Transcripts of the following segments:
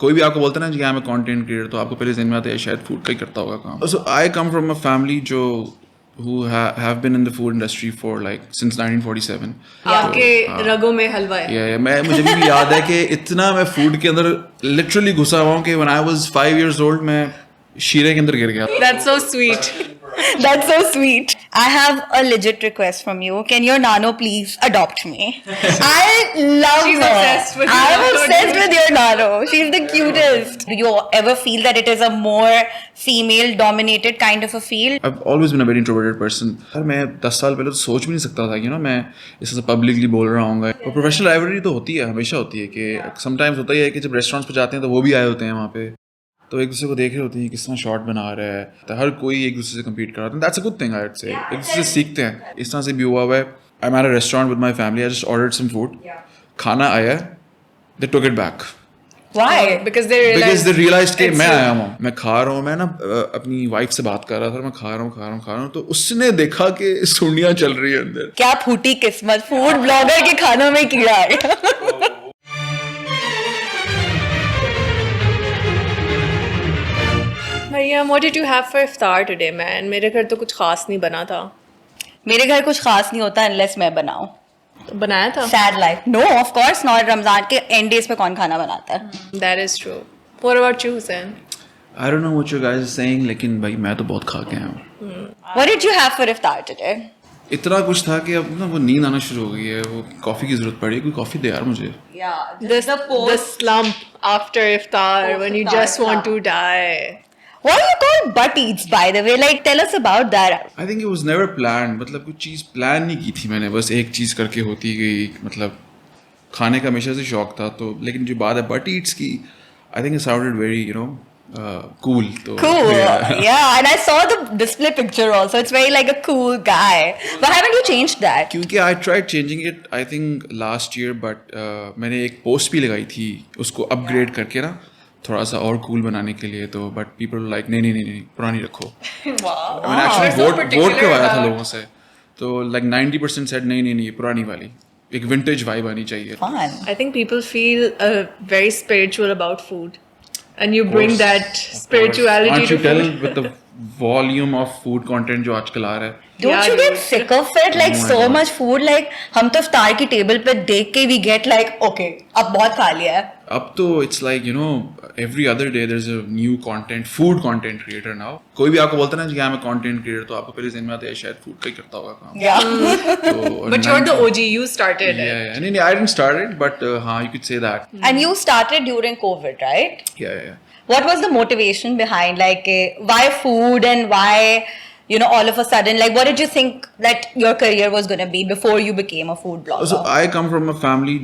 कोई भी आपको बोलता है ना कि I am a content creator तो आपको पहले ज़हन में आता है शायद फूड का ही करता होगा काम. सो आई कम फ्रॉम अ फैमिली जो who have been in the food industry for like since 1947. आपके रगों में हलवा है. मैं मुझे भी याद है कि इतना मैं फूड के अंदर लिटरली घुसा हुआ हूँ कि when I was 5 years old मैं शीरे के अंदर गिर गया. That's so sweet. That's so sweet. I have a legit request from you. Can your nano please adopt me? I love She's her. obsessed with I'm your nano, obsessed dude. with your nano. She's the cutest. Do you ever feel that it is a more female-dominated kind of a field? I've always been a very introverted person. यार मैं 10 साल पहले तो सोच भी नहीं सकता था कि मैं इससे पब्लिकली बोल रहा हूँ. और प्रोफेशनल राइवलरी तो होती है, हमेशा होती है कि समटाइम्स होता ही है कि जब रेस्टोरेंट्स पे जाते हैं तो वो भी आए होते हैं वहाँ पे, तो एक दूसरे को देख रहे होते हैं किस तरह शॉट बना रहा है, तो हर कोई एक दूसरे से कम्पीट कर रहा है. That's a good thing I would say. एक दूसरे से सीखते हैं. इस तरह से भी हुआ है. I am at a restaurant with my family. I just ordered some food. खाना आया, they took it back Why? Because they realized कि it's मैं you. आया हूँ, मैं खा रहा हूँ. मैं ना अपनी वाइफ से बात कर रहा था, मैं खा रहा हूँ, तो उसने देखा कि सुर्नियाँ चल रही है अंदर. क्या फूटी किस्मत, फूड ब्लॉगर के खानों में कीड़ा आ गया. Mariam, what did you have for iftar today, man? मेरे घर तो कुछ खास नहीं बना था. मेरे घर कुछ खास नहीं होता unless मैं बनाऊं. तो बनाया था? Sad life. No, of course not. Ramzan के end days पे कौन खाना बनाता है? That is true. What about you, Hussein? I don't know what you guys are saying, लेकिन भाई मैं तो बहुत खा के आया हूँ. What did you have for iftar today? इतना कुछ था कि अब ना वो नींद आना शुरू हो गई है, वो कॉफ़ी की ज़रूरत पड़ी है. कोई कॉफ़ी दे यार मुझे. Yeah. The slump after iftar when you just want to die. What are you called butt eats, by the way? Like, tell us about that. I think it was never planned. मतलब कुछ चीज़ plan नहीं की थी मैंने, बस एक चीज़ करके होती गई. मतलब खाने का हमेशा से शौक था, तो लेकिन जो बात है बट ईट्स की, I think it sounded very cool. तो Cool. Yeah, and I saw the display picture also. It's very like a cool guy. But haven't you changed that? क्योंकि I tried changing it I think last year, but मैंने एक post भी लगाई थी उसको upgrade करके ना थोड़ा सा और कूल बनाने के लिए, तो बट पीपल लाइक नहीं पुरानी रखो. मैंने एक्चुअली वोट करवाया था लोगों से, तो लाइक 90% सेड नहीं पुरानी वाली एक विंटेज वाइब आनी चाहिए. Fun. I think people feel very spiritual about food, and you bring that spirituality Can't to you tell food. with the volume of food content जो आजकल आ रहा है. Don't Yeah, you get dude. sick of it? Like Oh my so God. much food. Like हम तो इफ्तार की table पे देख के we get like okay, अब बहुत खा लिया है. अब तो it's like every other day there's a new food content creator now. कोई भी आपको बोलता है ना कि I'm a content creator तो आपको पहले ज़हन में आता है शायद फूड का ही करता होगा काम. Yeah. तो But you're the OG. You started it. yeah. नहीं, I didn't start it, but हाँ, you could say that. And you started during COVID, right? Yeah. What was the motivation behind like why food and why all of a sudden like what did you think that your career was going to be before you became a food blogger? So I come from a family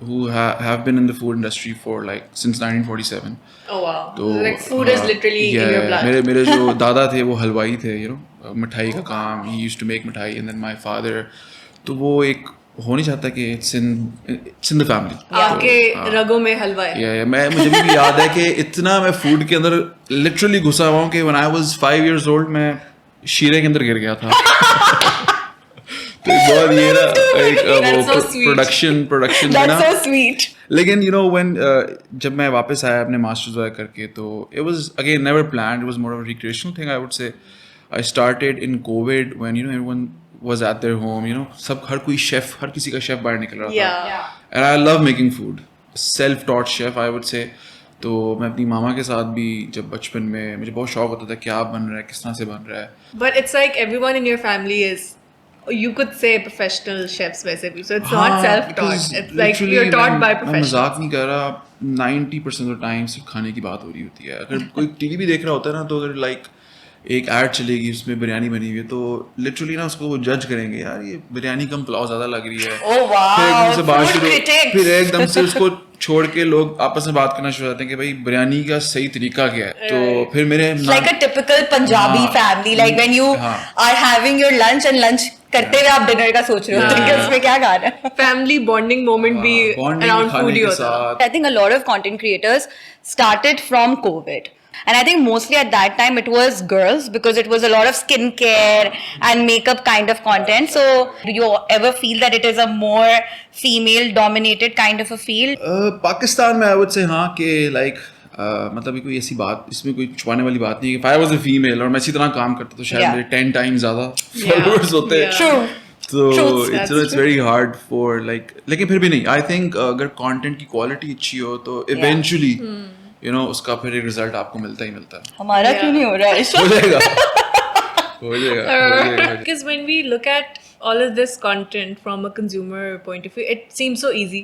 who have been in the food industry for like since 1947. Oh wow. तो Like food is literally in your blood. मेरे जो दादा थे वो हलवाई थे, मिठाई का काम. He used to make मिठाई, and then my father, तो वो एक हो नहीं चाहता कि it's in the family. आपके रगों में हलवा है. मुझे भी याद है कि इतना मैं फूड के अंदर लिटरली घुसा हुआ हूँ कि when I was 5 years old मैं शीरे के अंदर गिर गया था. तो बहुत ये ना That's so sweet. Production That's ना. so sweet. लेकिन when जब मैं वापस आया अपने मास्टर्स वगैरह करके, तो it was again never planned. It was more of a recreational thing, I would say. I started in COVID when everyone was at their home. सब हर कोई शेफ, हर किसी का शेफ बाहर निकल रहा था. Yeah. And I love making food. Self-taught chef, I would say. तो मैं अपनी मामा के साथ भी जब बचपन में मुझे बहुत शौक होता था क्या बन रहा है, किस तरह से बन रहा है. But it's like everyone in your family is, you could say, professional chefs वैसे भी. So it's not self-taught. It's like you're taught by मैं professionals. मजाक नहीं कर रहा. 90% ऑफ टाइम सिर्फ खाने की बात हो रही होती है. अगर कोई टीवी भी देख रहा होता है ना, तो अगर लाइक एक ऐड चलेगी उसमें बिरयानी बनी हुई है, तो लिटरली ना उसको वो जज करेंगे, यार ये बिरयानी कम पुलाव ज़्यादा लग रही है. Oh wow. फिर एकदम से बात Food शुरू, critics. फिर एकदम से उसको छोड़ के लोग आपस में बात करना शुरू करते हैं कि भाई बिरयानी का सही तरीका क्या है. तो फिर मेरे It's like a typical Punjabi हाँ. family. Like when you हाँ. are having your lunch and lunch करते हुए आप डिनर का सोच रहे हो कि उसमें क्या खाना है. Family bonding moment भी bonding around खाने food ही के होता है. साथ. I think a lot of content creators started from COVID. And I think mostly at that time it was girls because it was a lot of skincare and makeup kind of content. So do you ever feel that it is a more female dominated kind of a field? Pakistan में I would say हाँ कि like मतलब कोई ऐसी बात इसमें कोई छुपाने वाली बात नहीं है कि आई वाज अ फीमेल और मैं इसी तरह काम करता तो शायद Yeah. मेरे 10 टाइम्स ज़्यादा फॉलोअर्स होते Yeah. True. तो Truth, it's very hard for like लेकिन फिर भी नहीं आई थिंक अगर कंटेंट की क्वालिटी अच्छी हो तो इवेंचुअली यू नो उसका फिर एक रिजल्ट आपको मिलता ही मिलता है हमारा क्यों नहीं हो रहा है? हो जाएगा हो जाएगा हो जाएगा Because when we look at all of this content from a consumer point of view, it seems so easy.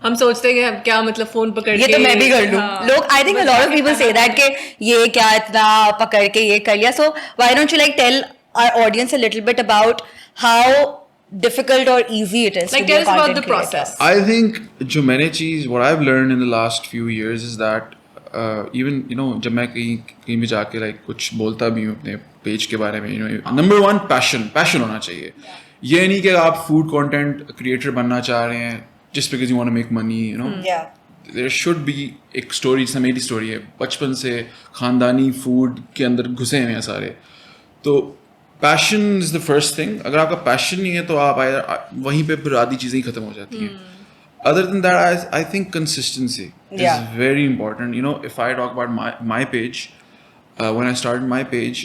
हम सोचते हैं कि हम क्या मतलब फोन पकड़ ये के तो मैं भी कर लूं. हाँ, लोग, I think a lot of people say that कि ये क्या इतना पकड़ के ये कर लिया. So why don't you like tell our audience a little bit about how difficult or easy it is Like, to be tell a us about content the creator? process. I think जो मैंने चीज़ what I've learned in the last few years is that even you know जब मैं कहीं कहीं भी जाके like कुछ बोलता भी हूँ अपने पेज के बारे में you know number one passion होना चाहिए ये नहीं कि आप फूड कंटेंट क्रिएटर बनना चाह रहे हैं just because you want to make money you know Yeah. there should be एक स्टोरी जैसे मेरी स्टोरी है बचपन से खानदानी फूड के अंदर घुसे हुए हैं सारे तो passion is the first thing अगर आपका पैशन नहीं है तो आप वहीं पे फिर आधी चीज़ें ही खत्म हो जाती हैं other than that I think consistency Yeah. Is very important you know if I talk about my page when I started my page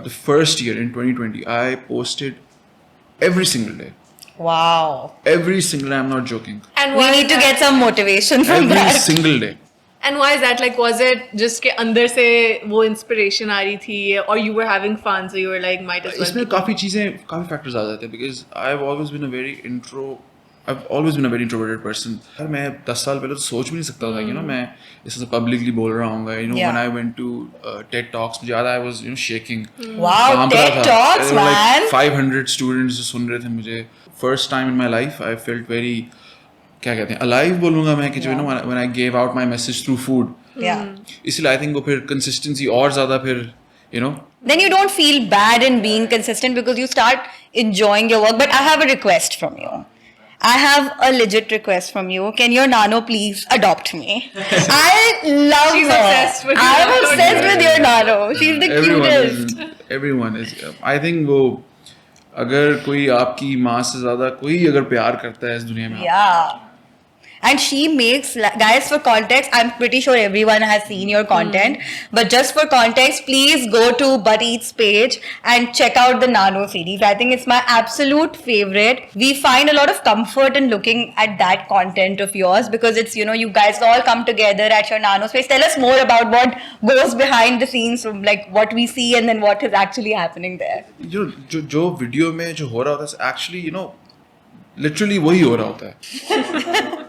the first year in 2020 I posted every single day Wow. every single day I'm not joking And We why need is to that? get some motivation from every that. single day And why is that? Like, was it just के अंदर से वो inspiration आ रही थी, or you were having fun, so you were like, might as well. इसमें काफ़ी चीज़ें काफ़ी फैक्टर्स आ जाते हैं because I've always been a very introverted person यार मैं 10 साल पहले तो सोच भी नहीं सकता था कि ना मैं इससे पब्लिकली बोल रहा हूँ you know Yeah. when I went to TED Talks मुझे याद I was you know shaking Wow, कांप रहा TED था. Talks, There were like man. 500 students जो सुन रहे थे मुझे first time in my life I felt very क्या कहते हैं alive बोलूँगा मैं कि जो you know when I gave out my message through food Yeah. इसलिए I think वो फिर consistency और ज़्यादा फिर you know Then you don't feel bad in being consistent because you start enjoying your work. But I have a request from you. I have a legit request from you. Can your nano please adopt me? I love She's her. obsessed with your I'm nano. obsessed with your nano. She's the cutest. everyone is I think वो अगर कोई आपकी माँ से ज़्यादा कोई अगर प्यार करता है इस दुनिया में Yeah. And she makes, guys, for context, I'm pretty sure everyone has seen your content. But just for context, please go to But Eats page and check out the Nano series. I think it's my absolute favorite. We find a lot of comfort in looking at that content of yours because it's, you know, you guys all come together at your Nano space. Tell us more about what goes behind the scenes from like what we see and then what is actually happening there. जो video में जो हो रहा होता है actually you know literally वही हो रहा होता है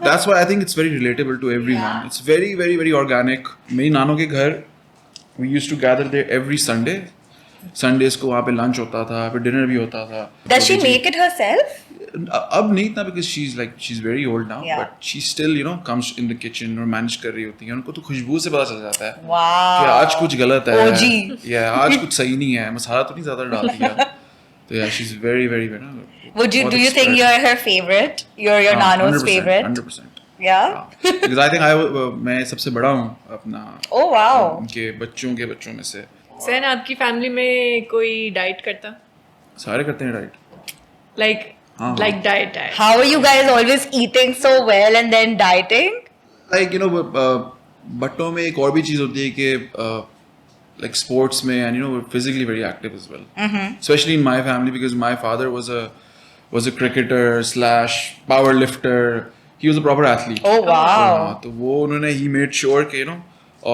that's why I think it's very relatable to everyone it's very very very organic मेरी नानो के घर we used to gather there every Sundays को वहाँ पे लंच होता था फिर डिनर भी होता था Does she make it herself? अब नहीं इतना because she is very old now Yeah. But she still you know comes in the kitchen और मैनेज कर रही होती है उनको तो खुशबू से पता चल जाता है Wow. कि आज कुछ गलत है OG. या आज कुछ सही नहीं है मसाला तो नहीं ज़्यादा डाल दिया तो yeah she's very very Do you think you're her favorite? You're your Nano's favorite? 100% Yeah? because I think मैं सबसे बड़ा हूँ अपना Oh wow. उनके बच्चों में से सहन, आपकी फैमिली में कोई डाइट करता? सारे करते हैं राइट Like, हाँ. like diet. How are you guys always eating so well and then dieting? Like you know बट्टों में एक और भी चीज़ होती है कि like sports में and you know we're physically very active as well especially in my family because my father was a cricketer slash power lifter he was a proper athlete Oh wow. तो वो उन्होंने he made sure कि you know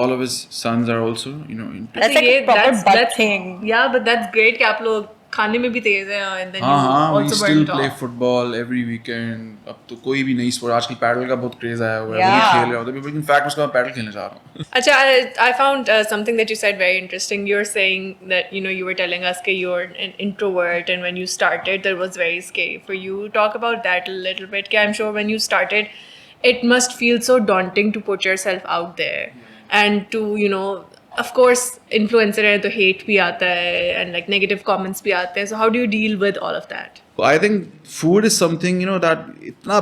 all of his sons are also you know into That's like a proper butt thing. Yeah, but that's great कि आप लोग खाने में भी तेज हैं and then you हाँ we also still burn play off. football every weekend अब तो कोई भी नई स्पोर्ट आजकल पैडल का बहुत क्रेज आया हुआ है Yeah. वही खेल रहे होते हैं इनफैक्ट उसका मैं पैडल खेलने जा रहा हूँ Acha, I found something that you said very interesting. You're saying that you were telling us that you're an introvert, and when you started, that was very scary for you. Talk about that a little bit. I'm sure when you started, it must feel so daunting to put yourself out there, and to of course, influencer है तो hate भी आता है and like negative comments भी आते हैं. So how do you deal with all of that? I think food is something that इतना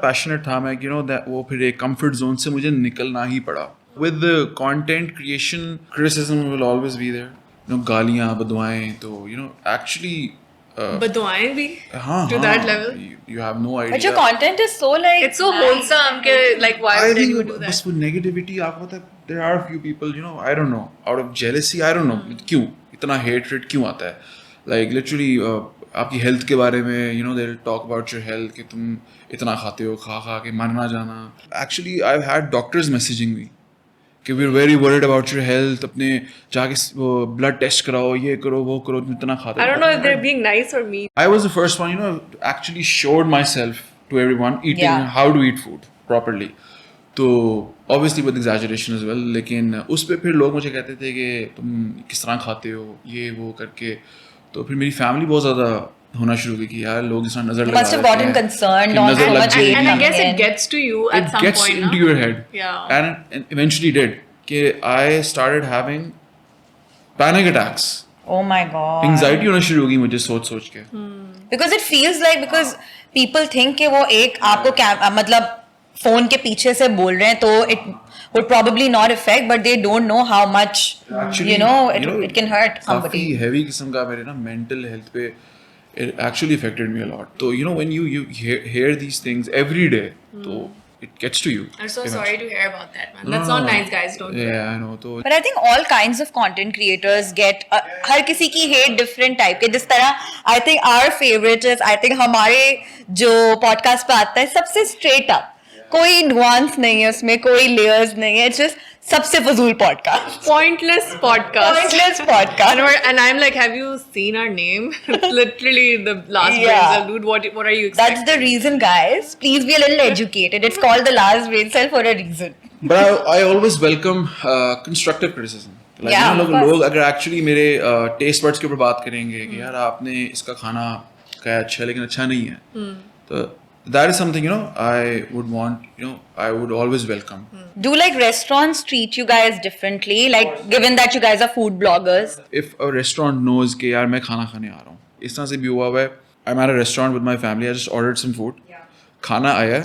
passionate था मैं that वो फिर एक comfort zone से मुझे निकलना ही पड़ा with the content creation, criticism will always be there. You know, गालियाँ बदवाएं, तो you know actually बदवाएं भी हाँ, to that level. You have no idea. But your content is so like It's so wholesome के like why I would think you do बस that? वो negativity आपको पता है, there are a few people, you know, I don't know, out of jealousy, I don't know, क्यों इतना hatred क्यों आता है? Like literally आपकी health के बारे में, you know, they'll talk about your health कि तुम इतना खाते हो, खा के मर ना जाना. Actually, I've had doctors messaging me कि we're very worried about your health, अपने जाके वो blood test कराओ, ये करो, वो करो, तुम इतना खाते हो. I don't know if they're being nice or mean. I was the first one, you know, actually showed myself to everyone eating Yeah. how to eat food properly. तो obviously with exaggeration as well, लेकिन उस पे फिर लोग मुझे कहते थे कि तुम किस तरह खाते हो, ये वो करके. तो फिर मेरी फैमिली बहुत ज़्यादा होना शुरू हुई कि यार लोग इस तरह नज़र लगा must have देते gotten हैं, concerned कि on नज़र so लग much जाएगी. hate And I coming guess in. it gets to you at It some gets point. into no? your head. Yeah. And eventually did कि I started having panic attacks. Oh my god. Anxiety होना शुरू हो गई मुझे सोच के. Because it feels like because people think कि वो एक आपको मतलब फोन के पीछे से बोल रहे हैं तो it would probably not affect, but they don't know how much Actually, it can hurt somebody. काफी heavy किस्म का मेरे ना mental health पे it actually affected me a lot. So you know when you hear these things every day, so it gets to you. I'm so sorry to hear about that, man. That's not nice, guys. Don't do Yeah, that. I know. तो But I think all kinds of content creators get हर किसी की hate different type के. जिस तरह I think our favorite is I think हमारे जो podcast पे आता है सबसे straight up. कोई nuance नहीं है उसमें, कोई layers नहीं है. It's just सबसे फजूल podcast. Pointless podcast. Pointless podcast. And I'm like, have you seen our name? It's literally the last Yeah. brain cell, dude. What are you expecting? That's the reason, guys. Please be a little educated. It's called the last brain cell for a reason. but I always welcome constructive criticism. Like, Yeah, you know, of course. लोग अगर actually मेरे taste buds के ऊपर बात करेंगे कि यार आपने इसका खाना खाया अच्छा है लेकिन अच्छा नहीं है, तो that is something, you know, I would want, you know, I would always welcome. Do like restaurants treat you guys differently? Like, given that you guys are food bloggers. If a restaurant knows कि यार मैं खाना खाने आ रहा हूँ, इस तरह से भी हुआ है. I'm at a restaurant with my family. I just ordered some food. खाना आया,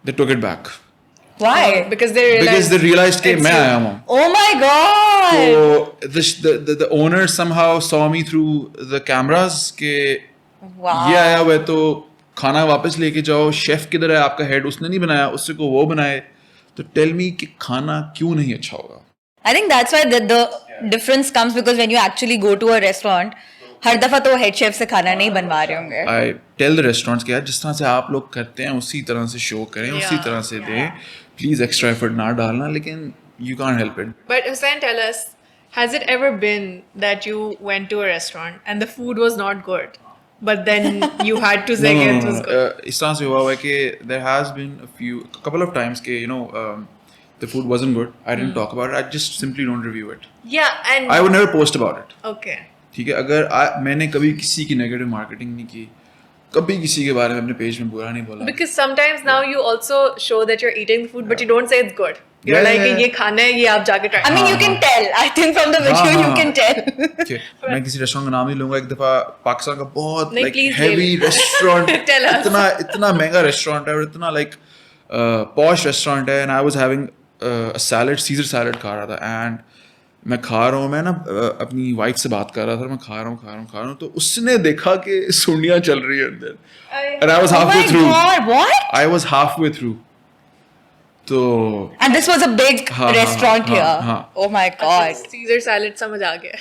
they took it back Why? Because they realized. because they realized कि it's मैं you. आया हूँ. Oh my god! So the owner somehow saw me through the cameras कि Wow. ये आया हुआ है तो खाना वापस लेके जाओ. शेफ किधर है आपका हेड, उसने नहीं बनाया, उससे को वो बनाए. तो टेल मी कि खाना क्यों नहीं अच्छा होगा. I think that's why the difference comes because when you actually go to a restaurant, हर दफा तो हेड शेफ से खाना नहीं बनवा रहे होंगे. I tell the restaurants कि यार जिस तरह से आप लोग करते हैं उसी तरह से शो करें, उसी Yeah. तरह से दें. प्लीज एक्स्ट्रा एफर्ट ना डालना, लेकिन you can't help it. But Hussain, tell us, has it ever been that you went to a restaurant and the food was not good, but then you had to say it was good? इस तरह से हुआ हुआ है कि there has been a couple of times कि you know the food wasn't good. I didn't talk about it. I just simply don't review it. Yeah, and I would never post about it. okay. ठीक है, अगर मैंने कभी किसी की negative marketing नहीं की, कभी किसी के बारे में अपने पेज में बुरा नहीं बोला. Because sometimes now you also show that you're eating the food, but you don't say it's good. You're Yeah, like, yeah, yeah. ये खाना है, ये आप जाके try. I mean, you can tell. I think from the video you हाँ. can tell. Okay, मैं किसी restaurant का नाम नहीं लूंगा. एक दफा पाकिस्तान का बहुत नहीं, like please heavy ले ले. Restaurant, Tell us. इतना महंगा रेस्टोरेंट है और इतना like posh रेस्टोरेंट है, and I was having a salad, Caesar salad खा रहा था, and मैं खा रहा हूँ, मैं ना अपनी वाइफ से बात कर रहा था, मैं खा रहा हूँ, तो उसने देखा कि सुंडियाँ चल रही है अंदर, and I was Oh halfway my through. god! What? I was halfway through. तो And this was a big हाँ, restaurant हाँ, here. हाँ. Oh my god! Caesar salad समझ आ गया.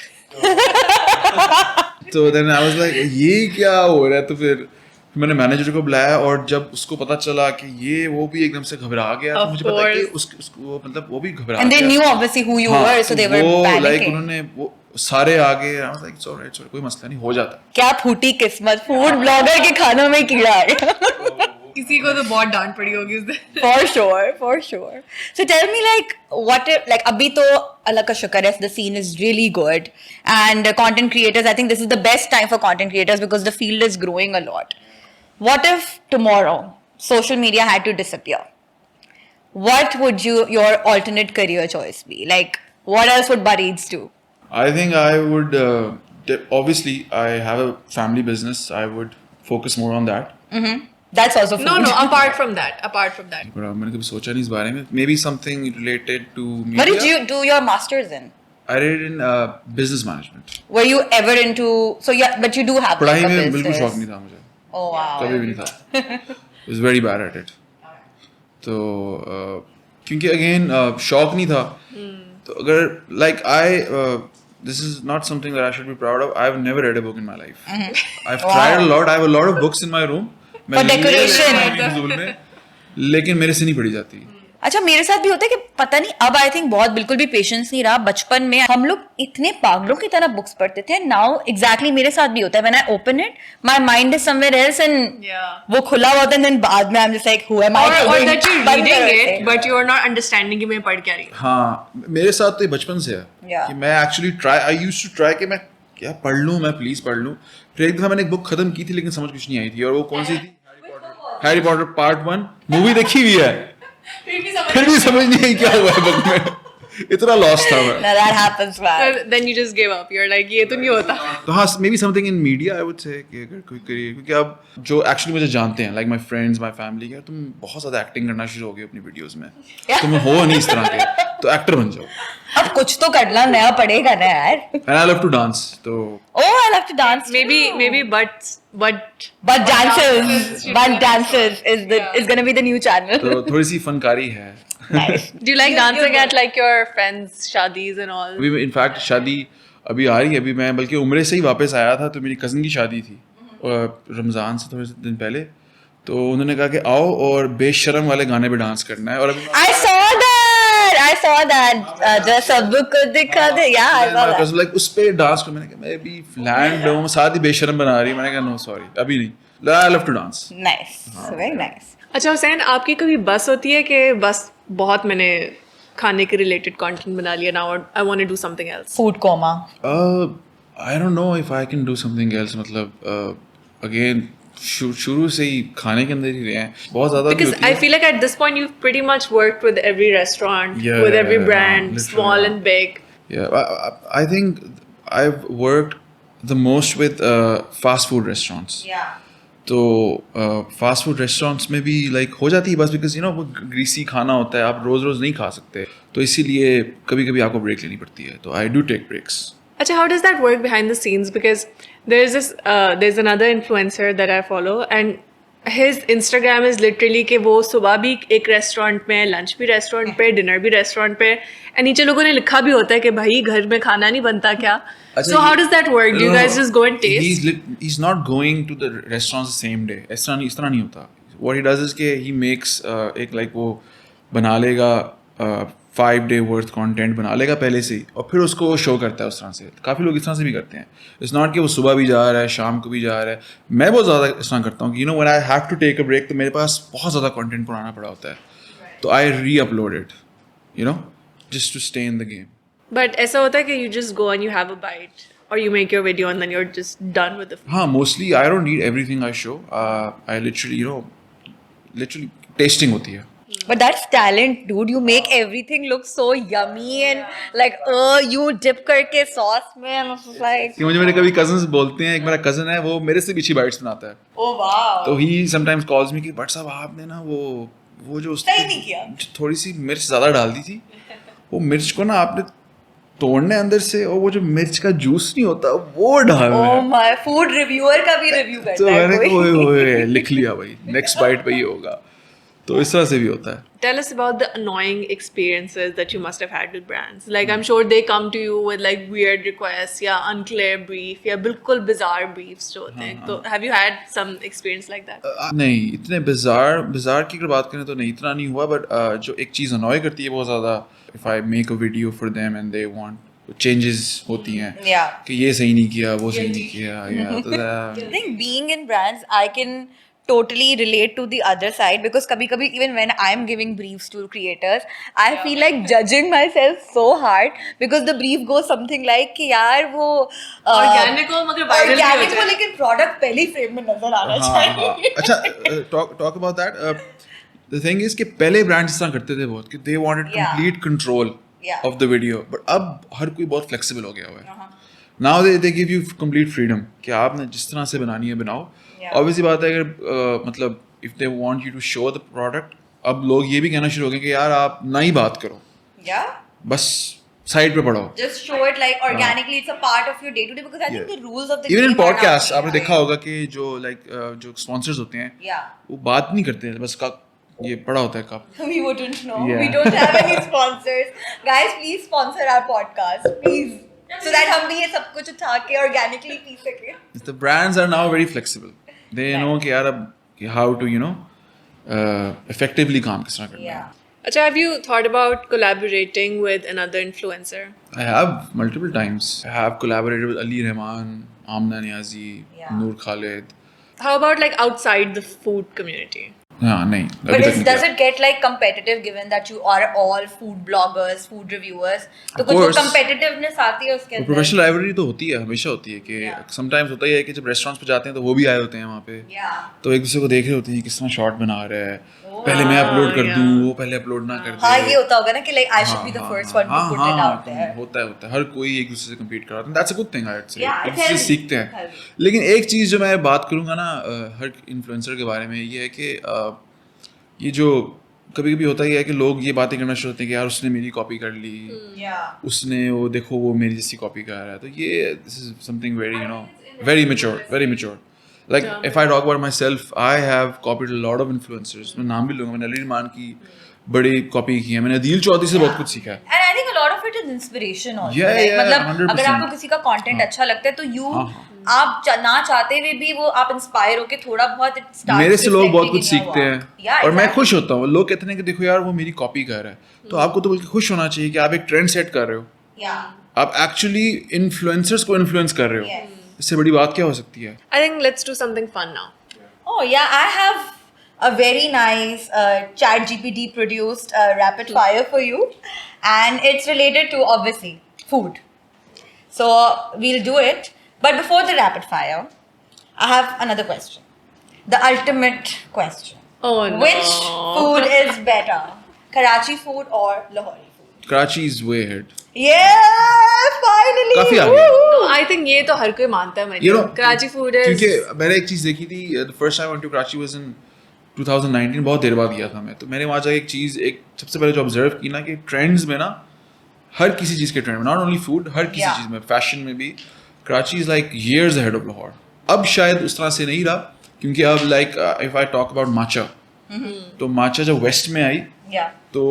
तो then I was like ये क्या हो रहा है. तो फिर मैंने मैनेजर को बुलाया और जब उसको पता चला कि ये वो भी एकदम से घबरा गया, तो Of मुझे पता है कि course. उसको मतलब वो भी घबरा And they गया. knew obviously who you हाँ, were, so तो they were वो like panicking. उन्होंने वो सारे आगे, I was like it's alright, कोई मसला नहीं, हो जाता है. क्या फूटी किस्मत, फूड ब्लॉगर के खानों में कीड़ा आ गया. किसी को तो बहुत डांट पड़ी होगी उस दिन. For sure. So tell me, like, what if, like, अभी तो अल्लाह का शुक्र है, the scene is really good, and content creators, I think this is the best time for content creators because the field is growing a lot. What if tomorrow social media had to disappear? What would your alternate career choice be? Like, what else would Bar Eats do? I think I would obviously I have a family business. I would focus more on that. That's also food. No, apart from that. But मैंने कभी सोचा नहीं इस बारे में. Maybe something related to media. What did you do your masters in? I did in business management. Were you ever into? So yeah, but you do have पढ़ाई like a में बिल्कुल business. शौक नहीं था मुझे. Oh wow. कभी भी नहीं था. I was very bad at it. तो क्योंकि again शौक नहीं था. तो अगर like this is not something that I should be proud of. I've never read a book in my life. I've tried a lot. I have a lot of books in my room. For decoration. में, लेकिन मेरे से नहीं पढ़ी जाती. अच्छा मेरे साथ भी होता है कि पता नहीं अब आई थिंक बहुत बिल्कुल भी पेशेंस नहीं रहा. बचपन में हम लोग इतने पागलों की तरह बुक्स पढ़ते थे. नाउ एग्जैक्टली मेरे साथ भी होता है. When I open it my mind is somewhere else and वो खुला हुआ होता है. देन बाद में I am just like who am I Or that you're reading it, but you're not understanding कि मैं पढ़ क्या रही हूँ. हाँ मेरे साथ तो ये बचपन से है Yeah. कि मैं actually I used to try कि मैं क्या पढ़ लूँ, मैं प्लीज पढ़ लूँ. फिर एक दफा मैंने एक बुक खत्म की थी लेकिन समझ कुछ नहीं आई थी. और वो कौन सी थी? Harry Potter part 1. मूवी देखी हुई है फिर भी समझ नहीं आई क्या हुआ है बुक में. इतना लॉस था मैं. No, that happens man. Then you just give up. You're like ये तो नहीं होता. तो हाँ may be something in media I would say कि अगर कोई करिए क्योंकि अब जो एक्चुअली मुझे जानते हैं like my friends my family यार तुम बहुत ज़्यादा एक्टिंग करना शुरू हो गए अपनी वीडियोस में. तुम हो नहीं इस तरह के तो एक्टर बन जाओ. अब कुछ तो करना नया पड़ेगा ना यार. And I love to dance तो Oh, I love to dance. Maybe But dances is gonna be the new channel. तो थोड़ी सी फनकारी है. Nice. do you like dancing at like your friends' shadis and all? अभी in fact शादी अभी आ रही है. अभी मैं बल्कि उम्रे से ही वापस आया था तो मेरी कज़न की शादी थी रमज़ान से थोड़े दिन पहले. तो उन्होंने कहा कि आओ और बेशरम वाले गाने पे डांस करना है. और अभी I saw that. जो सब को दिखा दे. Yeah, I saw that. Like उस पे डांस को मैंने कहा मैं भी लैंड हूँ साथ ही बेशरम बना रही. मैंने कहा नो सॉरी अभी नहीं. I love to dance. Nice. Very nice. अच्छा हुसैन आपकी कभी बस होती है कि बस बहुत मैंने खाने के रिलेटेड कंटेंट बना लिया now I want to do something else. Food coma. I don't know if I can do something else. मतलब अगेन शुरू से ही खाने के अंदर ही रहे हैं बहुत ज़्यादा. Because I feel like at this point you've pretty much worked with every restaurant, Yeah, with every brand, literally. small and big. Yeah, I think I've worked the most with fast food restaurants. Yeah. तो fast food restaurants में भी like हो जाती है बस because you know वो greasy खाना होता है. आप रोज़ रोज़ नहीं खा सकते तो इसीलिए कभी कभी आपको ब्रेक लेनी पड़ती है. तो I do take breaks. Acha, how does that work behind the scenes? Because there's another influencer that I follow and his Instagram is literally कि वो सुबह भी एक रेस्टोरेंट में, लंच भी रेस्टोरेंट पे, डिनर भी रेस्टोरेंट पे, एंड नीचे लोगों ने लिखा भी होता है कि भाई घर में खाना नहीं बनता क्या. So how does that work? Do you guys just go and taste? He's not going to the restaurants the same day. इस तरह नहीं होता. What he does is कि he makes एक like वो बना लेगा 5-day worth content बना लेगा पहले से ही और फिर उसको शो करता है उस तरह से. काफ़ी लोग इस तरह से भी करते हैं. It's not कि वो सुबह भी जा रहा है शाम को भी जा रहा है. मैं बहुत ज़्यादा इस तरह करता हूँ कि when I have to take a break तो मेरे पास बहुत ज़्यादा content बनाना पड़ा होता है. तो I re-upload it, just to stay in the game. But ऐसा होता है कि you just go and you have a bite or you make your video and then you're just done with the food. हाँ mostly I don't need everything I show. I literally tasting होती है. But that's talent, dude. You make everything look so yummy and like, you dip करके sauce में and it's just like. कि मुझे मेरे कभी cousins बोलते हैं. एक मेरा cousin है वो मेरे से भी अच्छी bites बनाता है. Oh wow. तो he sometimes calls me कि बट साहब आपने ना वो जो सही नहीं किया. थोड़ी सी मिर्च ज़्यादा डाल दी थी. वो मिर्च को ना आपने तोड़ने अंदर से और वो जो मिर्च का जूस नहीं होता वो डालना है. Oh my, food reviewer का भी review तो करता है मैंने कोई. ओए लिख लिया भाई नेक्स्ट बाइट पे ही होगा. तो इस तरह से भी होता है. Tell us about the annoying experiences that you must have had with brands. Like I'm sure they come to you with like weird requests या unclear brief या बिल्कुल bizarre briefs जो होते हैं. तो have you had some experience like that? नहीं इतने bizarre की अगर बात करें तो नहीं इतना नहीं हुआ. बट जो एक चीज़ अनॉय करती है बहुत ज़्यादा if I make a video for them and they want changes होती हैं Yeah. कि ये सही नहीं किया वो सही नहीं किया. तो I think being in brands, I can totally relate to the other side because kabhi even when I'm giving briefs to creators, I feel like judging myself so hard because the brief goes something like कि यार वो Organic हो मगर viral भी हो organic हो जाए. लेकिन product पहले ही frame में नजर आना चाहिए. अच्छा talk about that. The thing is कि पहले brands इस तरह करते थे बहुत कि they wanted Yeah. complete control Yeah. of the video. But अब हर कोई बहुत flexible हो गया हुआ है. Now they give you complete freedom कि आपने जिस तरह से बनानी है बनाओ. Yeah. Obviously बात है अगर मतलब if they want you to show the product, अब लोग ये भी कहना शुरू हो गए कि यार आप ना ही बात करो, Yeah. बस साइड पे पढ़ो. Just show it like organically. It's a part of your day to day because I think the rules of the Even in game are not podcasts आपने clear. देखा होगा कि जो जो sponsors होते हैं Yeah. वो बात नहीं करते हैं, बस ये पड़ा होता है cup. We wouldn't know. Yeah. We don't have any sponsors. Guys, please sponsor our podcast, please, so that हम भी ये सब कुछ उठा के organically पी सके. The brands are now very flexible. They know कि यार अब how to effectively काम किस तरह करना है. Yeah. Acha, have you thought about collaborating with another influencer? I have multiple times. I have collaborated with Ali Rahman, Amna Niazi, Yeah. Noor Khalid. How about like outside the food community? हाँ नहीं. But अभी तक नहीं does किया. it get like competitive given that you are all food bloggers, food reviewers? तो Of कुछ course. competitiveness आती है उसके अंदर. प्रोफेशनल राइवलरी तो होती है, हमेशा होती है कि Yeah. समटाइम्स होता ही है कि जब रेस्टोरेंट्स पे जाते हैं तो वो भी आए होते हैं वहाँ पे, Yeah. तो एक दूसरे को देख रहे होते हैं किस तरह शॉट बना रहा है, Oh. पहले मैं अपलोड कर Yeah. दूँ, वो पहले अपलोड ना कर दे. हाँ ये होता होगा ना कि like I should be the first one to put it out there. होता है हर कोई एक दूसरे से कम्पीट कर रहा है. That's a good thing I would say. Yeah, एक it's दूसरे से healthy. सीखते हैं. Healthy. लेकिन एक चीज़ जो मैं बात करूँगा ना हर इन्फ्लुएंसर के बारे में, ये है कि ये जो कभी कभी होता ही है कि लोग ये बातें करना शुरू होते हैं कि यार उसने मेरी कॉपी कर ली, Yeah. उसने वो देखो वो मेरी जैसी कॉपी कर रहा है. तो ये this is something very very mature. Like if I talk about myself, I have copied a lot of influencers. मैं नाम भी लूँगा, मैंने अली रहमान की बड़ी कॉपी की है, मैंने अदील चौधरी से बहुत कुछ सीखा है. And I think a lot of it is inspiration also. Yeah, like, yeah, मतलब 100%. अगर आपको किसी का content अच्छा लगता है तो you हाँ. आप ना चाहते हुए भी वो आप इंस्पायर होके थोड़ा बहुत it starts मेरे से लोग बहुत reflecting कुछ in your सीखते हैं work. Yeah, और मैं exactly. खुश होता हूँ. लोग कहते हैं कि देखो यार वो मेरी कॉपी कर रहा है, तो आपको तो बल्कि खुश होना चाहिए कि आप एक ट्रेंड सेट कर रहे हो, Yeah. आप एक्चुअली इन्फ्लुएंसर्स को इन्फ्लुएंस कर रहे हो. Yes. इससे बड़ी बात क्या हो सकती है? I think let's do something fun now. Oh yeah, I have a very nice ChatGPT produced rapid fire for you, and it's related to obviously food. So we'll do it, but before the rapid fire, I have another question. The ultimate question: Oh no. which food is better, Karachi food or Lahori food? Karachi is way ahead. Yeah, finally. काफी आगे. No, I think ये तो हर कोई मानता है. You know, Karachi food is. क्योंकि मैंने एक चीज़ देखी थी, the first time I went to Karachi was in 2019, बहुत देर बाद गया था मैं, तो मैंने वहाँ जाके एक सबसे पहले जो ऑब्जर्व की ना कि ट्रेंड्स में ना हर किसी चीज़ के ट्रेंड में, नॉट ओनली फूड, हर किसी Yeah. चीज़ में, फैशन में भी Karachi is like years ahead of Lahore. अब शायद उस तरह से नहीं रहा, क्योंकि अब like if I talk about matcha, तो माचा जब वेस्ट में आई Yeah. तो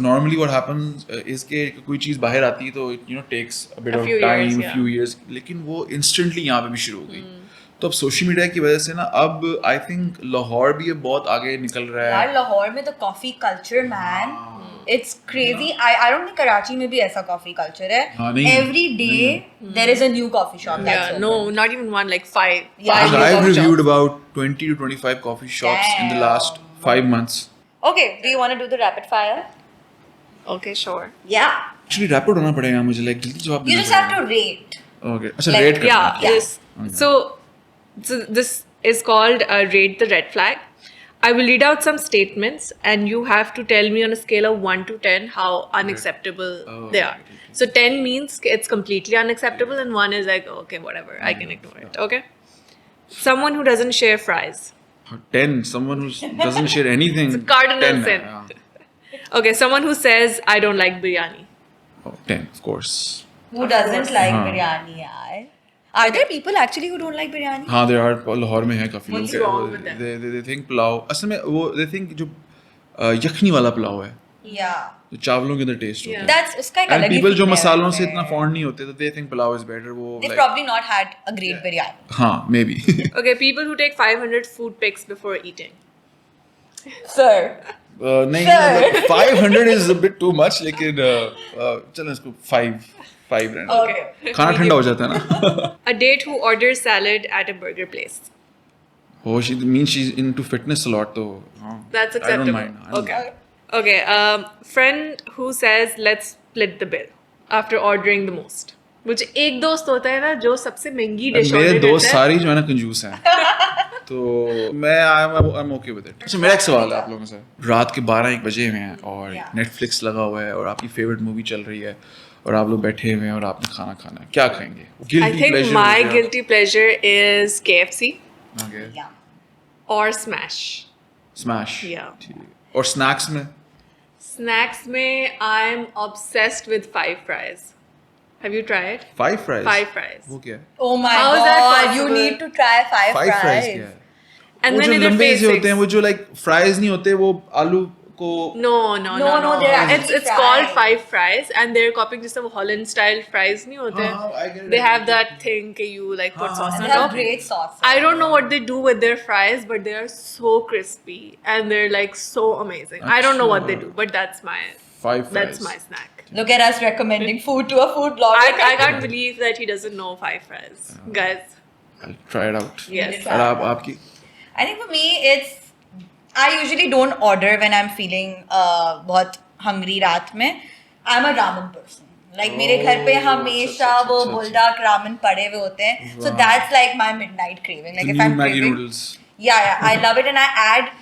नॉर्मली व्हाट हैपेंस इज के कोई चीज़ बाहर आती है तो it takes a bit A of few time, years, yeah. Few years, लेकिन वो इंस्टेंटली यहाँ पे भी शुरू हो गई. तो अब सोशल मीडिया की वजह से ना अब आई थिंक लाहौर भी अब बहुत आगे निकल रहा है. यार लाहौर में तो coffee culture man, it's crazy. I don't think Karachi में भी ऐसा कॉफी कल्चर है. हाँ, नहीं है. Every day there is a new coffee shop. Yeah, no, not even one, like five. Yeah. Five And new I've coffee reviewed shops. about 20 to 25 coffee shops in the Damn. last 5 months. Okay, do you want to do the rapid fire? Okay, sure. Yeah. Actually rapid होना पड़ेगा मुझे, like जल्दी जवाब You देना just have पड़ेगा. to rate. Okay, अच्छा like, rate करते Yeah, हैं. this. So this is called Rate the Red Flag. I will read out some statements and you have to tell me on a scale of 1 to 10 how unacceptable Oh, they are. okay. So 10 means it's completely unacceptable and 1 is like, okay, whatever, I can ignore it. Okay? Someone who doesn't share fries. 10, someone who doesn't share anything. It's a cardinal 10 है, sin. हाँ. Okay, someone who says, I don't like biryani. Oh, 10, of course. Who doesn't like हाँ. biryani, yaar? Are there people actually who don't like biryani? हाँ, there are Lahore में है काफी What's लोग. wrong with them? They think pulao, असल में वो they think जो यखनी वाला पुलाव है, Yeah. जो चावलों के अंदर टेस्ट होता Yeah. है. That's उसका एक And अलग ही people जो feel है मसालों से उसमें. इतना fond नहीं होते, तो they think pulao is better. वो They've like probably not had a great biryani. हाँ, maybe. Okay, people who take 500 food pics before eating. Sir. नहीं, Sir. मतलब 500 is a bit too much, लेकिन चलो इसको 5 रहने दो. Okay. खाना ठंडा हो जाता है ना. A date who orders salad at a burger place. Oh, she means she's into fitness a lot, though. That's I acceptable. don't mind. I don't Okay. mind. Okay. Friend who says let's split the bill after ordering the most. मुझे एक दोस्त होता है ना जो सबसे महंगी dish मेरे ऑर्डर दोस्त करता है. सारी जो है ना कंजूस हैं. तो मैं I'm okay with it. अच्छा, मेरा एक सवाल है आप लोगों से. रात के 12-1 बजे हुए हैं और Yeah. नेटफ्लिक्स लगा हुआ है और आपकी फेवरेट मूवी चल रही है और आप लोग बैठे हुए हैं और आपने खाना खाना है, क्या खाएंगे? I Guilty think pleasure my हो गया. guilty pleasure is KFC Okay. Yeah. or Smash. Smash. Yeah. ठीक है. और snacks में Snacks mein, I'm obsessed with five fries. Have you tried? 5 fries. 5 fries. वो क्या है? Oh my How is that god, you possible? need to try 5 5 fries fries. क्या है? And वो then जो either लंबे से होते हैं, basics. वो जो like fries नहीं होते, वो आलू को No, No, they're actually It's called fries. five fries, and they're copying just the Holland style fries. नहीं होते? I get it, They I have get that thing that you like put sauce And on they have top. great sauce. I don't know what they do with their fries, but they are so crispy and they're like so amazing. I don't know what they do, but that's 5 fries. that's my snack. Look at us recommending food to a food blogger. I can't believe that he doesn't know five fries, guys. I'll try it out. Yes. और आपकी I think for me, it's I usually don't order when I'm feeling बहुत hungry रात में. I'm a ramen person. Like मेरे घर पे हमेशा वो अच्छा. बुलडाक ramen पड़े हुए होते हैं. So that's like my midnight craving. Like the if new I'm Maggi craving, noodles. yeah, I love it, and I add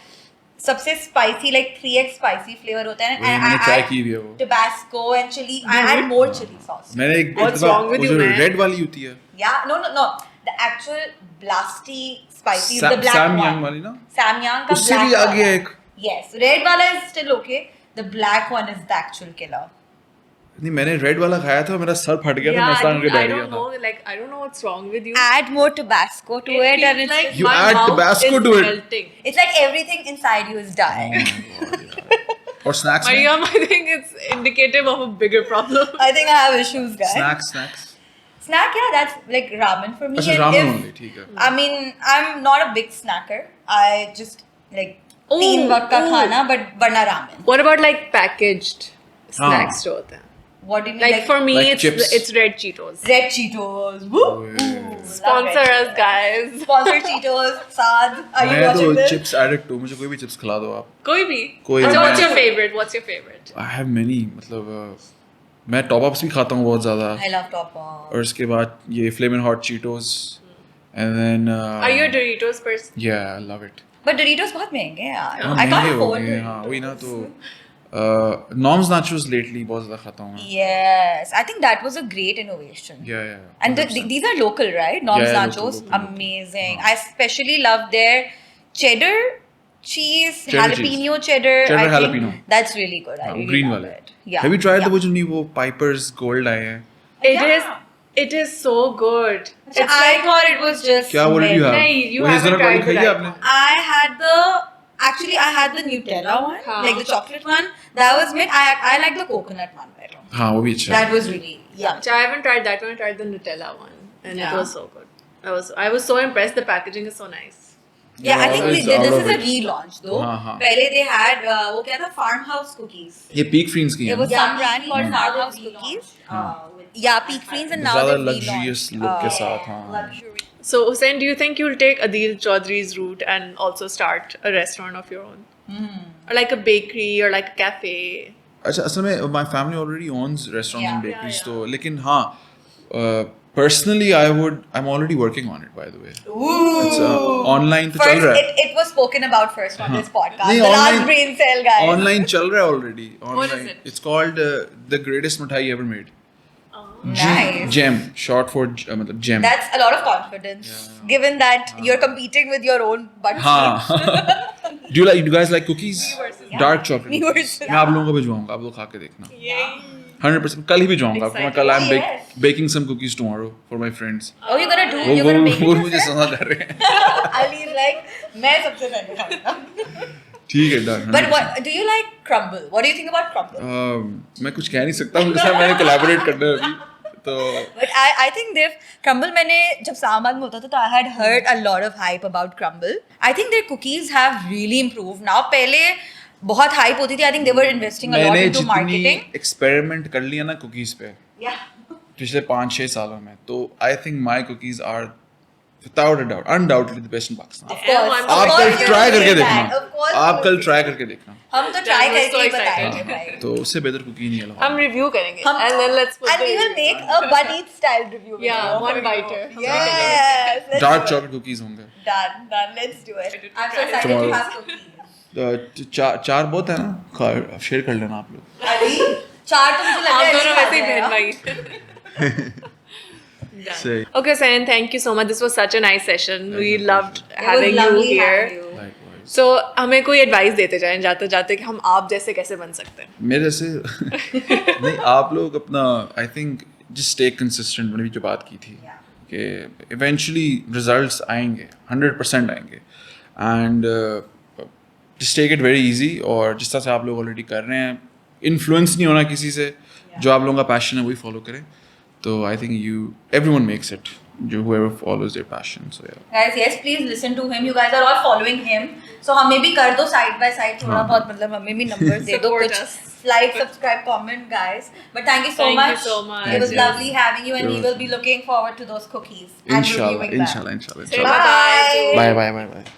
सबसे spicy like 3x spicy flavor होता है. वही And मैंने I try add की भी है वो. Tabasco and chili. I add more chili sauce. मैंने एक What's दफा wrong with वो you, जो man? रेड वाली होती है, Yeah, no. The actual blasty spicy is Sam- the black Samyang one. वाली ना? Samyang का उससे black भी आगे वाला. है एक. Yes, red wala is still okay. The black one is the actual killer. नहीं मैंने रेड वाला खाया था, मेरा सर फट गया था, मैं Yeah, स्थान के dude, I बैठ गया don't था. know. Like I don't know what's wrong with you. Add more Tabasco to it, and feels it's like just, You my add mouth Tabasco is to it. melting. it's like everything inside you is dying. और snacks में? Mariam, I think it's indicative of a bigger problem. I think I have issues, guys. Snacks. Snack, yeah, that's like ramen for me. अच्छा and ramen if- only, ठीक है. I mean, I'm not a big snacker. I just like Ooh, तीन वक्त का ooh. खाना, but बना ramen. What about like packaged snacks जो होते हैं? What do you mean? Like for me, Like chips. it's red Cheetos. Red Cheetos. Woo! Oh, yeah. Ooh, love Sponsor red us, Cheetos. guys. Sponsor Cheetos. Saad, are you मैं watching तो this? Chips addict हूँ, मुझे कोई भी chips खिला दो आप. कोई भी. कोई So भी. what's your favorite? What's your favorite? I have many, मतलब मैं टॉप अप्स भी खाता हूँ बहुत ज़्यादा. I love Top Up. और उसके बाद ये Flamin' Hot Cheetos. And then Are you a Doritos person? Yeah, I love it. But Doritos बहुत महंगे हैं यार. हाँ, I can't महंगे हो afford गए हैं, it. हाँ वही ना तो Nom's Nachos lately बहुत ज़्यादा खाता हूँ मैं. Yes, I think that was a great innovation. Yeah. And 100%. these are local, right? Nom's Yeah, Nachos, local. amazing. I especially love their cheddar cheese, Cheddar jalapeno cheddar. Cheddar I think jalapeno. that's really good. I हाँ, really green love वाले. it. Yeah. Have you tried yeah. the वो जो नहीं वो Piper's Gold आए हैं? It is so good. It's I like thought it was just. क्या what did you milk. have? नहीं, you वो haven't hazelnut वाली tried the खाई है right आपने? I had I had the Nutella one, हाँ. like the chocolate one. That was mint. I like the coconut one better. हाँ वो भी अच्छा है. That was really yum. I haven't tried that one. I tried the Nutella one, and Yeah. it was so good. I was so impressed. The packaging is so nice. Yeah, I think always this out is of a it. relaunch though. हाँ, हाँ. पहले they had वो क्या था farmhouse cookies. ये Peak Fiends की There है was ना? some brand called farmhouse cookies. Yeah, Peak Fiends and now ज़्यादा they've luxurious relaunched. look के साथ हाँ. Luxury. So, Hussein, do you think you'll take Adil Chaudhry's route and also start a restaurant of your own? Or like a bakery or like a cafe? अच्छा असल में my family already owns restaurants and Yeah. bakeries तो लेकिन हाँ personally I'm already working on it by the way. It's online तो चल First, रहा है. it was spoken about first on this podcast. नहीं, The last online- brain cell, guys. Online चल रहा है already. What is Online. it? It's called the greatest मिठाई ever made. Nice. Gem, short for मतलब gem. That's a lot of confidence, given that you're competing with your own butt. हाँ. Do you guys like cookies? Dark chocolate. Me cookies. versus- मैं आप लोगों को भिजवाऊंगा, आप लोग खा के देखना. 100% कल ही भिजवाऊंगा आपको. मैं कल I'm Yes. baking some cookies tomorrow for my friends. Oh, you're gonna do? वो You're gonna make वो it मुझे yourself? समझ कर रहे हैं. Ali's like, मैं सबसे पहले खाऊंगा. ठीक है done. But what do you like crumble? What do you think about crumble? मैं कुछ कह नहीं सकता, उनके साथ मैंने collaborate करना है अभी. तो But I think they've crumble. मैंने जब सामान में होता था तो I had heard a lot of hype about crumble. I think their cookies have really improved now. पहले बहुत hype होती थी. I think they were investing a lot मैंने into जितनी marketing. experiment कर लिया ना cookies पे Yeah. पिछले 5-6 सालों में, तो I think my cookies are without a doubt, undoubtedly the best in Pakistan. Of course. I'm आप Of कल course you ट्राई will करके say that. देखना. Of course आप you कल will ट्राई करके देखना. हम तो ट्राई I'm so करके ही excited. बताएंगे भाई. तो उससे बेहतर कुकी नहीं है. हम review करेंगे. हम And then let's put and the we will review. make a Bud Eat style review. Yeah, video. one biter. Yes. let's dark do it. Chocolate cookies होंगे. Done. Let's do it. I'm so Try it excited to tomorrow. have cookies. चार बहुत है ना, share कर लेना आप लोग. अली, चार तो मुझे लग आप रहा है दोनों नहीं वैसे ही खा बहन जाएगा. भाई. Done. Same. Okay, Sayan, thank you so much. This was such a nice session. We my loved It was having you lovely here. having you. Likewise. So हमें कोई एडवाइस देते जाएं जाते जाते कि हम आप जैसे कैसे बन सकते हैं. मेरे से नहीं, आप लोग अपना I think just stay consistent, मैंने भी जो बात की थी कि इवेंचुअली रिजल्ट्स आएंगे, 100% आएंगे. And just take it very easy. और जिस तरह से आप लोग ऑलरेडी कर रहे हैं, इन्फ्लुएंस नहीं होना किसी से, जो आप लोगों का पैशन है वही फॉलो करें. तो I think everyone makes it, whoever follows their passion. So yeah. Guys, yes, please listen to him. You guys are all following him. So हमें भी कर दो side by side थोड़ा बहुत, मतलब हमें भी numbers दे दो Support कुछ. us. Like, subscribe, comment, guys. But thank you so Thank much. you so much. It was Yes. lovely having you, and we You're will be looking forward to those cookies and Inshallah, reviewing them. inshallah. Say bye-bye to- Bye.